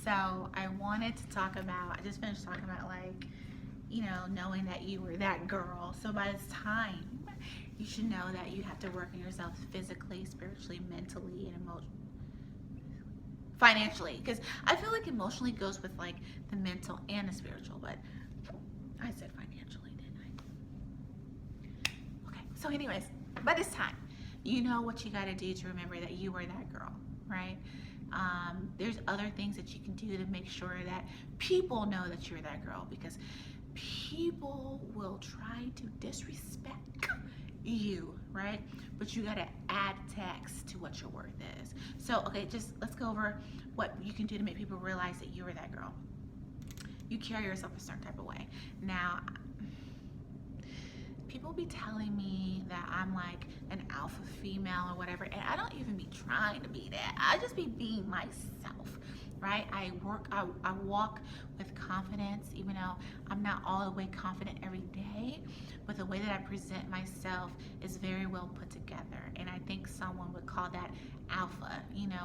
So I wanted to talk about, I just finished talking about like, knowing that you were that girl. So by this time, you should know that you have to work on yourself physically, spiritually, mentally, and emotionally, financially. Because I feel like emotionally goes with like the mental and the spiritual, but I said financially, didn't I? Okay, so anyways, by this time, you know what you got to do to remember that you were that girl, right? There's other things that you can do to make sure that people know that you're that girl, because people will try to disrespect you, right? But you got to add text to what your worth is. So, okay, just let's go over what you can do to make people realize that you are that girl. You carry yourself a certain type of way. Now, people be telling me that I'm like an alpha female or whatever, and I don't even be trying to be that. I just be being myself, right? I walk with confidence, even though I'm not all the way confident every day, but the way that I present myself is very well put together, and I think someone would call that alpha,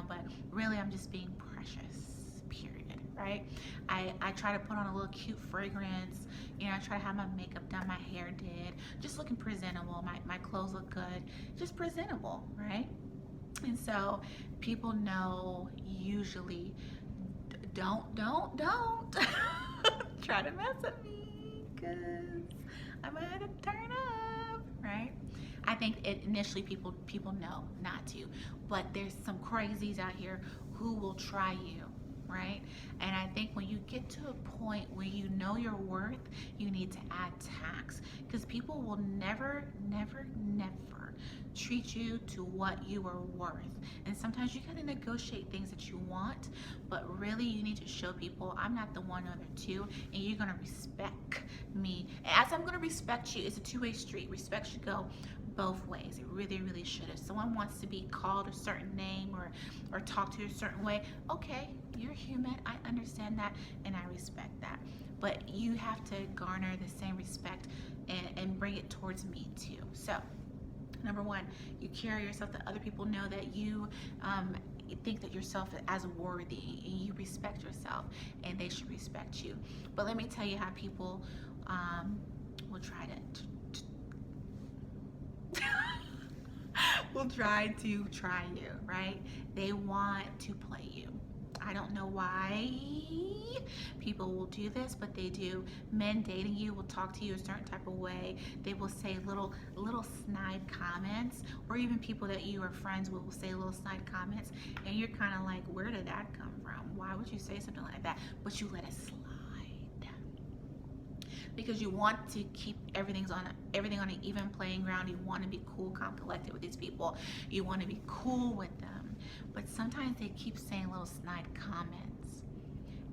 but really I'm just being precious, period, right? I try to put on a little cute fragrance. I try to have my makeup done, my hair did, just looking presentable. My clothes look good, just presentable, right? And so people know usually, don't try to mess with me, because I'm gonna turn up, right? I think initially people know not to, but there's some crazies out here who will try you, right? And I think when you get to a point where you know your worth, you need to add tax, because people will never treat you to what you are worth. And sometimes you got to negotiate things that you want, but really you need to show people I'm not the one or the two, and you're going to respect me. And as I'm going to respect you, it's a two-way street. Respect should go both ways. It really should. If someone wants to be called a certain name or talk to you a certain way, okay, you're human. I understand that and I respect that. But you have to garner the same respect and bring it towards me too. So, number one, you carry yourself that other people know that you think that yourself as worthy, and you respect yourself, and they should respect you. But let me tell you how people will try you, right? They want to play you. I don't know why people will do this, but they do. Men dating you will talk to you a certain type of way. They will say little snide comments, or even people that you are friends with will say little snide comments, and you're kind of like, where did that come from? Why would you say something like that? But you let it slide, because you want to keep everything on an even playing ground. You want to be cool, calm, collected with these people. You want to be cool with them. But sometimes they keep saying little snide comments,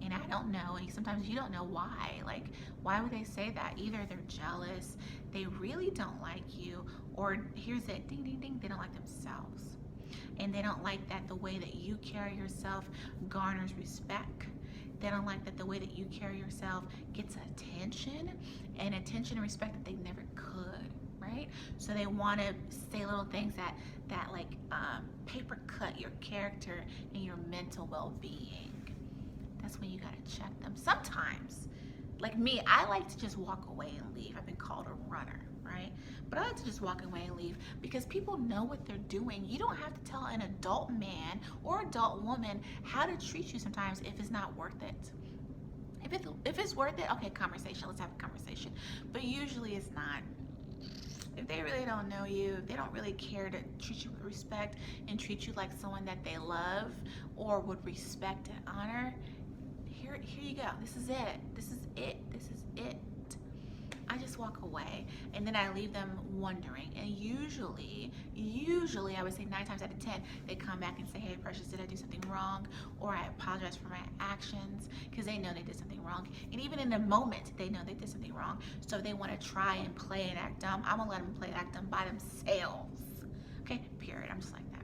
and I don't know, and sometimes you don't know why. Like, why would they say that? Either they're jealous, they really don't like you, or here's it, ding ding ding, they don't like themselves, and they don't like that the way that you carry yourself garners respect. They don't like that the way that you carry yourself gets attention and respect that they never could, right? So they want to say little things that like paper cut your character and your mental well-being. That's when you got to check them. Sometimes, like me, I like to just walk away and leave. I've been called a runner, right? But I like to just walk away and leave, because people know what they're doing. You don't have to tell an adult man or adult woman how to treat you sometimes if it's not worth it. If it's worth it, okay, conversation. Let's have a conversation. But usually it's not. If they really don't know you, if they don't really care to treat you with respect and treat you like someone that they love or would respect and honor, here you go. This is it. I just walk away, and then I leave them wondering. And usually I would say 9 times out of 10, they come back and say, hey, Precious, did I do something wrong? Or I apologize for my actions, because they know they did something wrong. And even in the moment, they know they did something wrong. So if they want to try and play and act dumb, I'm going to let them play and act dumb by themselves. Okay, period. I'm just like that.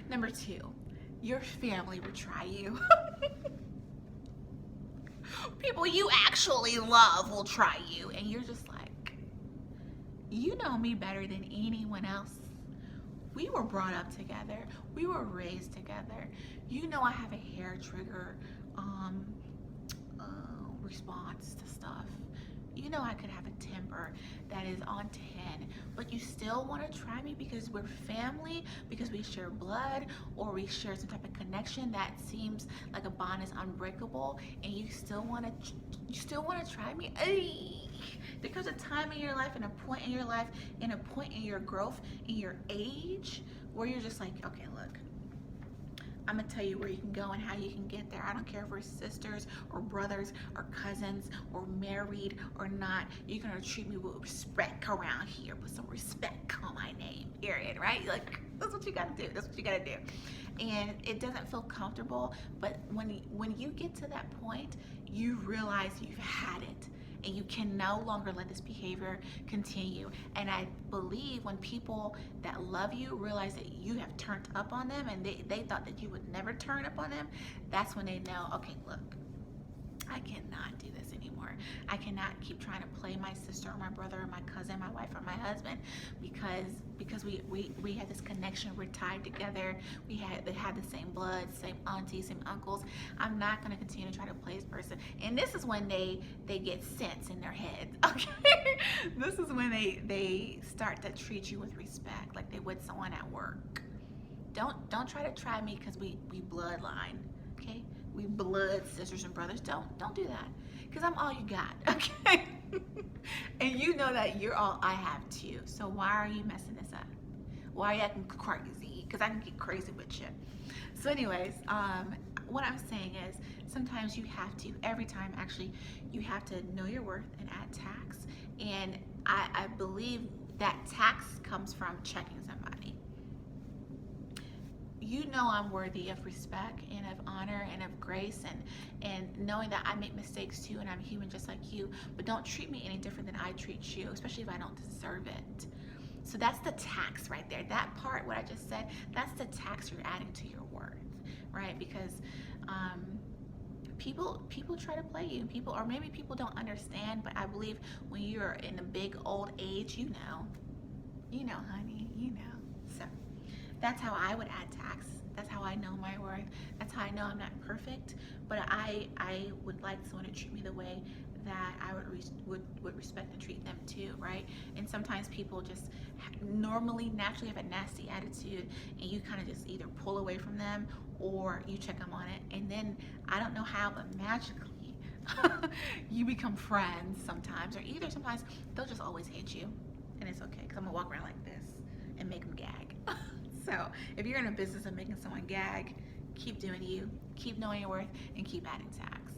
Number 2, your family will try you. People you actually love will try you, and you're just like, you know me better than anyone else. We were brought up together. We were raised together. You know I have a hair trigger um, uh, response to stuff. You know I could have a temper that is on 10, but you still want to try me because we're family, because we share blood, or we share some type of connection that seems like a bond is unbreakable, and you still want to try me. Ay! There comes a time in your life and a point in your life and a point in your growth, in your age, where you're just like, okay, look, I'm gonna tell you where you can go and how you can get there. I don't care if we're sisters or brothers or cousins or married or not. You're gonna treat me with respect around here. Put some respect on my name, period, right? Like, that's what you gotta do. That's what you gotta do. And it doesn't feel comfortable, but when you get to that point, you realize you've had it. And you can no longer let this behavior continue. And I believe when people that love you realize that you have turned up on them and they thought that you would never turn up on them, that's when they know, okay, look, I cannot do this anymore. I cannot keep trying to play my sister or my brother or my cousin, my wife or my husband, because we had this connection. We're tied together. They had the same blood, same aunties, same uncles. I'm not going to continue to try to play this person. And this is when they get sense in their heads. Okay, this is when they start to treat you with respect, like they would someone at work. Don't try to try me because we bloodline. Okay. We blood sisters and brothers. Don't do that, because I'm all you got, okay? And you know that you're all I have too. So why are you messing this up? Why are you acting crazy? Because I can get crazy with you. So anyways, what I'm saying is sometimes you have to, every time actually, you have to know your worth and add tax. And I believe that tax comes from checking somebody. You know I'm worthy of respect and of honor and of grace, and knowing that I make mistakes too and I'm human just like you, but don't treat me any different than I treat you, especially if I don't deserve it. So that's the tax right there. That part, what I just said, that's the tax you're adding to your worth, right? Because people try to play you. Or maybe people don't understand, but I believe when you're in a big old age, you know, honey, you know. So that's how I would add tax. That's how I know my worth. That's how I know I'm not perfect, but I would like someone to treat me the way that I would respect and treat them too, right? And sometimes people just normally naturally have a nasty attitude, and you kind of just either pull away from them or you check them on it, and then I don't know how, but magically you become friends sometimes, or either sometimes they'll just always hate you, and it's okay because I'm gonna walk around like this and make them gag. So if you're in a business of making someone gag, keep doing you, keep knowing your worth, and keep adding tax.